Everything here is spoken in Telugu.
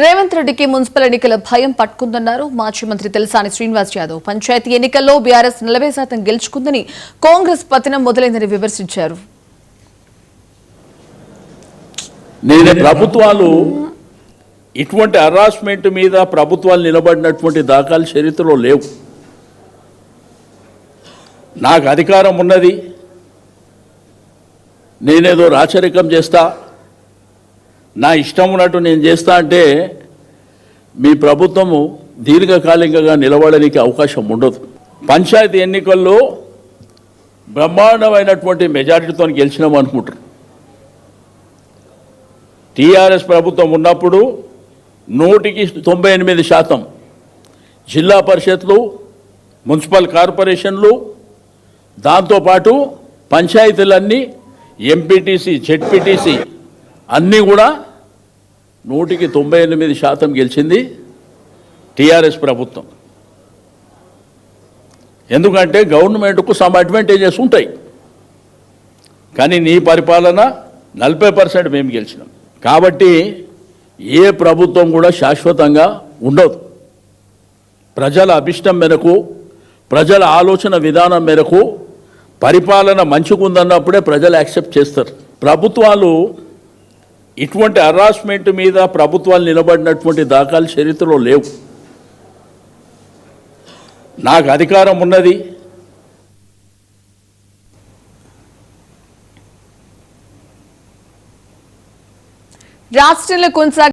రేవంత్ రెడ్డికి మున్సిపల్ ఎన్నికల భయం పట్టుకుందన్నారు మాజీ మంత్రి తలసాని శ్రీనివాస్ యాదవ్. పంచాయతీ ఎన్నికల్లో బీఆర్ఎస్ 40% గెలుచుకుందని, కాంగ్రెస్ పతనం మొదలైందని విమర్శించారు. ప్రభుత్వాలు ఇటువంటి హరాస్మెంట్ మీద ప్రభుత్వాలు నిలబడినటువంటి దాఖలు చరిత్రలో లేవు. నాకు అధికారం ఉన్నది, నేనేదో రాచరికం చేస్తా, నా ఇష్టం ఉన్నట్టు నేను చేస్తా అంటే మీ ప్రభుత్వము దీర్ఘకాలికంగా నిలబడడానికి అవకాశం ఉండదు. పంచాయతీ ఎన్నికల్లో బ్రహ్మాండమైనటువంటి మెజారిటీతో గెలిచినాం అనుకుంటారు. టీఆర్ఎస్ ప్రభుత్వం ఉన్నప్పుడు 198% జిల్లా పరిషత్లు, మున్సిపల్ కార్పొరేషన్లు, దాంతోపాటు పంచాయతీలన్నీ ఎంపీటీసీ, జెడ్పీటీసీ అన్నీ కూడా 198% గెలిచింది టీఆర్ఎస్ ప్రభుత్వం. ఎందుకంటే గవర్నమెంట్కు సమ్ అడ్వాంటేజెస్ ఉంటాయి, కానీ నీ పరిపాలన 40% మేము గెలిచినాం. కాబట్టి ఏ ప్రభుత్వం కూడా శాశ్వతంగా ఉండదు. ప్రజల అభిష్టం మేరకు, ప్రజల ఆలోచన విధానం మేరకు పరిపాలన మంచిగుందన్నప్పుడే ప్రజలు యాక్సెప్ట్ చేస్తారు. ప్రభుత్వాలు ఇటువంటి హరాస్మెంట్ మీద ప్రభుత్వాలు నిలబడినటువంటి దాఖలు చరిత్రలో లేవు. నాకు అధికారం ఉన్నది, రాష్ట్రంలో కొనసాగే